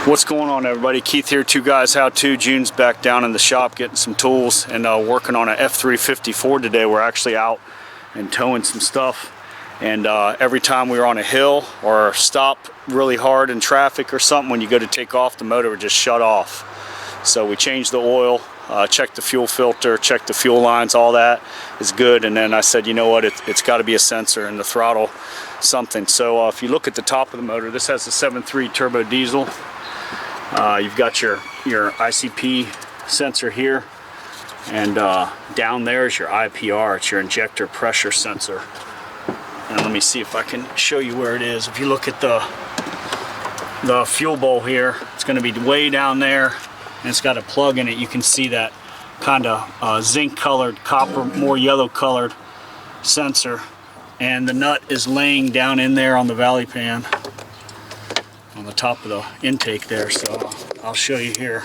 What's going on, everybody? Keith here, Two Guys How To. June's back down in the shop getting some tools and working on an F354 today. We're actually out and towing some stuff, and every time we were on a hill or stop really hard in traffic or something, when you go to take off, the motor would just shut off. So we changed the oil, checked the fuel filter, checked the fuel lines, all that is good. And then I said, you know what, it's got to be a sensor in the throttle, something. So if you look at the top of the motor, this has a 7.3 turbo diesel. You've got your ICP sensor here, and down there is your IPR. It's your injector pressure sensor. And let me see if I can show you where it is. If you look at the fuel bowl here, it's going to be way down there, and it's got a plug in it. You can see that kind of zinc colored, copper, more yellow colored sensor, and the nut is laying down in there on the valley pan on the top of the intake there. So I'll show you here,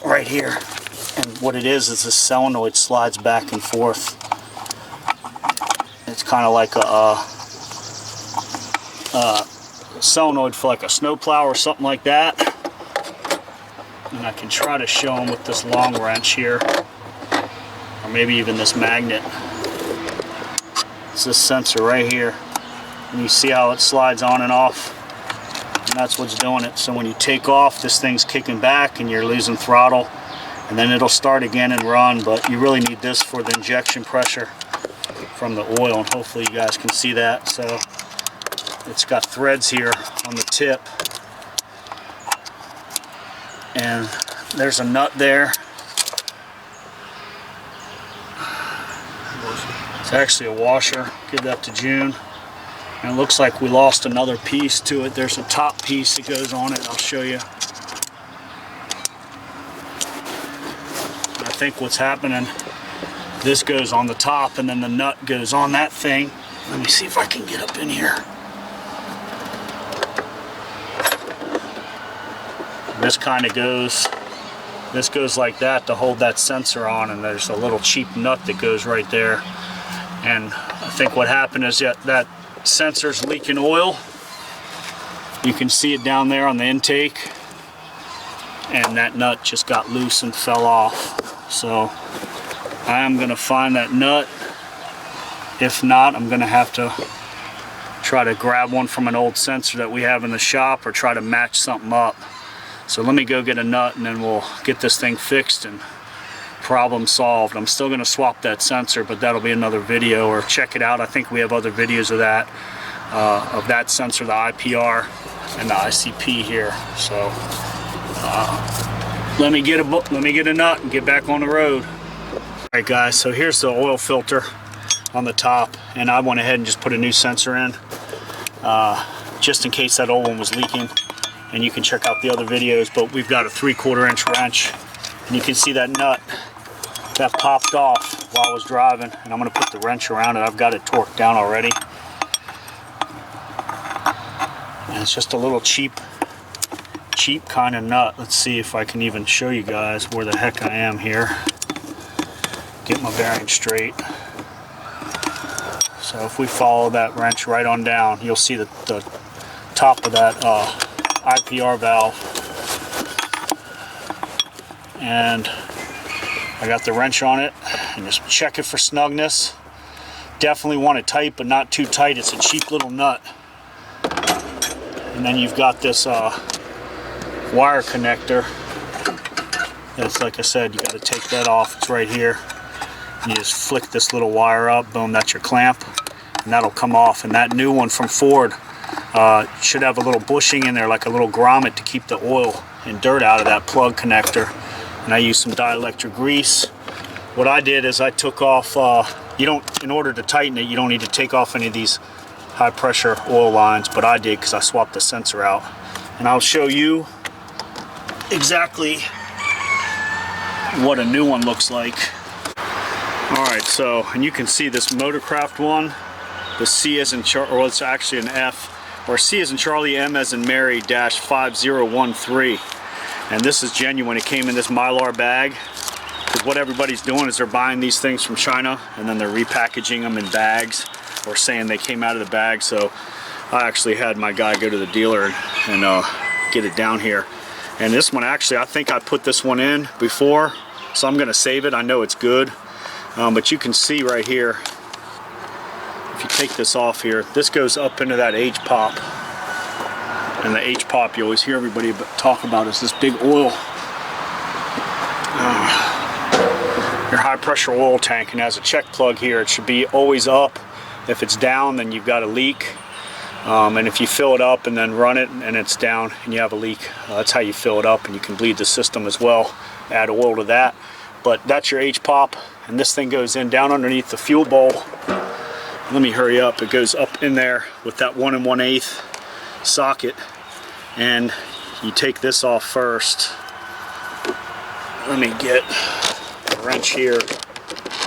right here. And what it is this solenoid slides back and forth. It's kind of like a solenoid for like a snowplow or something like that. And I can try to show them with this long wrench here, or maybe even this magnet. It's this sensor right here, and you see how it slides on and off. And that's what's doing it. So when you take off, this thing's kicking back and you're losing throttle, and then it'll start again and run. But you really need this for the injection pressure from the oil, and hopefully you guys can see that. So it's got threads here on the tip, and there's a nut there. It's actually a washer. Give that to June. And it looks like we lost another piece to it. There's a top piece that goes on it. I'll show you. I think what's happening, this goes on the top and then the nut goes on that thing. Let me see if I can get up in here. This kind of goes, this goes like that to hold that sensor on, and there's a little cheap nut that goes right there. And I think what happened is that sensor's leaking oil. You can see it down there on the intake, and that nut just got loose and fell off. So I am going to find that nut. If not, I'm going to have to try to grab one from an old sensor that we have in the shop, or try to match something up. So let me go get a nut, and then we'll get this thing fixed and problem solved. I'm still going to swap that sensor, but that'll be another video, or check it out. I think we have other videos of that sensor, the IPR and the ICP here. So let me get a nut and get back on the road. All right, guys, so here's the oil filter on the top, and I went ahead and just put a new sensor in just in case that old one was leaking. And you can check out the other videos, but we've got a 3/4 inch wrench, and you can see that nut that popped off while I was driving, and I'm going to put the wrench around it. I've got it torqued down already, and it's just a little cheap kind of nut. Let's see if I can even show you guys where the heck I am here. Get my bearing straight. So if we follow that wrench right on down, you'll see the top of that IPR valve, and I got the wrench on it, and just check it for snugness. Definitely want it tight, but not too tight. It's a cheap little nut. And then you've got this wire connector. It's like I said, you got to take that off. It's right here. You just flick this little wire up, boom, that's your clamp, and that'll come off. And that new one from Ford should have a little bushing in there, like a little grommet, to keep the oil and dirt out of that plug connector. And I used some dielectric grease. What I did is I took off, in order to tighten it, you don't need to take off any of these high pressure oil lines, but I did because I swapped the sensor out. And I'll show you exactly what a new one looks like. Alright, so, and you can see this Motorcraft one, the C as in Charlie, or it's actually an F, or C as in Charlie, M as in Mary, -5013. And this is genuine. It came in this Mylar bag, because what everybody's doing is they're buying these things from China, and then they're repackaging them in bags, or saying they came out of the bag. So I actually had my guy go to the dealer and get it down here. And this one, actually, I think I put this one in before, so I'm gonna save it. I know it's good, but you can see right here, if you take this off here, this goes up into that H-pop. And the H-pop, you always hear everybody talk about, is this big oil. Your high pressure oil tank, and has a check plug here. It should be always up. If it's down, then you've got a leak. And if you fill it up and then run it and it's down and you have a leak, that's how you fill it up, and you can bleed the system as well. Add oil to that. But that's your H-pop, and this thing goes in down underneath the fuel bowl. Let me hurry up. It goes up in there with that 1 1/8 socket, and you take this off first. Let me get a wrench here,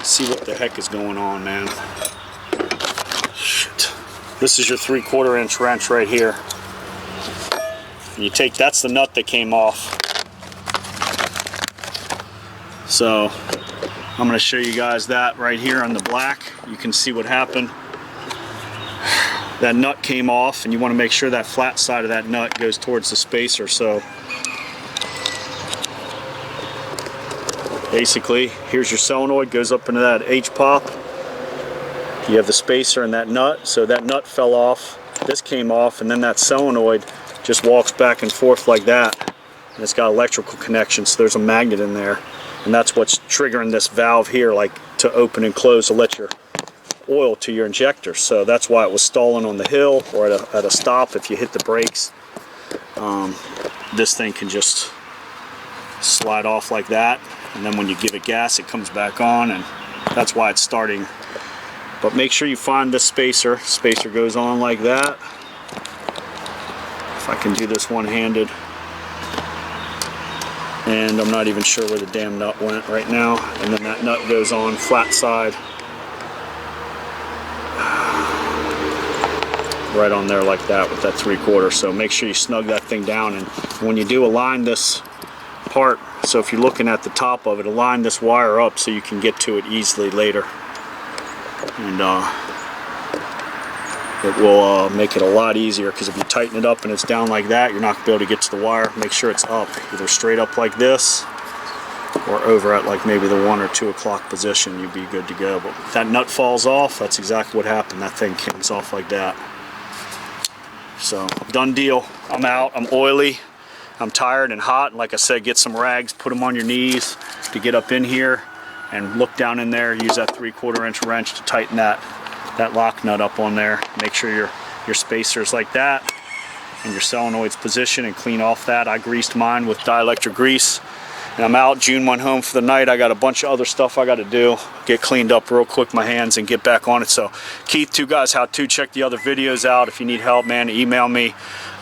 see what the heck is going on, man. Shit. This is your 3/4 inch wrench right here. And you take, that's the nut that came off. So I'm going to show you guys that right here on the black. You can see what happened. That nut came off, and you want to make sure that flat side of that nut goes towards the spacer. So basically, here's your solenoid, goes up into that H-pop. You have the spacer and that nut, so that nut fell off, this came off, and then that solenoid just walks back and forth like that. And it's got electrical connection, so there's a magnet in there. And that's what's triggering this valve here, like to open and close to let your oil to your injector. So that's why it was stalling on the hill or at a stop. If you hit the brakes, this thing can just slide off like that, and then when you give it gas, it comes back on, and that's why it's starting. But make sure you find this spacer. Spacer goes on like that. If I can do this one-handed. And I'm not even sure where the damn nut went right now. And then that nut goes on flat side. Right on there like that with that 3/4. So make sure you snug that thing down, and when you do, align this part. So if you're looking at the top of it, align this wire up so you can get to it easily later. And it will make it a lot easier, because if you tighten it up and it's down like that, you're not going to be able to get to the wire. Make sure it's up, either straight up like this or over at like maybe the 1 or 2 o'clock position. You'd be good to go. But if that nut falls off, that's exactly what happened. That thing comes off like that. So done deal. I'm out. I'm oily. I'm tired and hot. And like I said, get some rags, put them on your knees to get up in here, and look down in there. Use that 3/4 inch wrench to tighten that lock nut up on there. Make sure your spacer's like that, and your solenoid's position, and clean off that. I greased mine with dielectric grease. And I'm out. June went home for the night. I got a bunch of other stuff I got to do. Get cleaned up real quick, my hands, and get back on it. So Keith, 2 Guys How To. Check the other videos out. If you need help, man, email me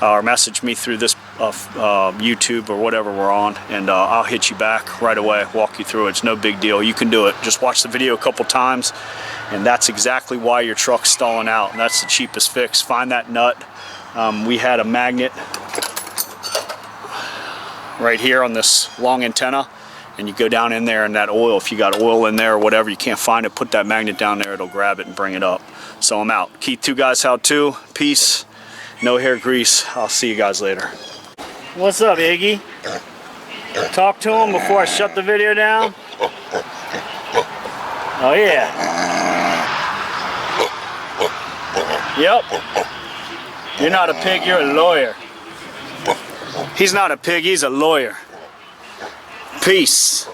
or message me through this YouTube or whatever we're on, and I'll hit you back right away, walk you through it. It's no big deal. You can do it. Just watch the video a couple times, and that's exactly why your truck's stalling out. And that's the cheapest fix. Find that nut. We had a magnet right here on this long antenna, and you go down in there, and that oil, if you got oil in there or whatever, you can't find it, put that magnet down there, it'll grab it and bring it up. So I'm out. Keith, 2 Guys How To. Peace. No hair grease. I'll see you guys later. What's up, Iggy? Talk to him before I shut the video down. Oh yeah. Yep. You're not a pig, you're a lawyer. He's not a pig, he's a lawyer. Peace.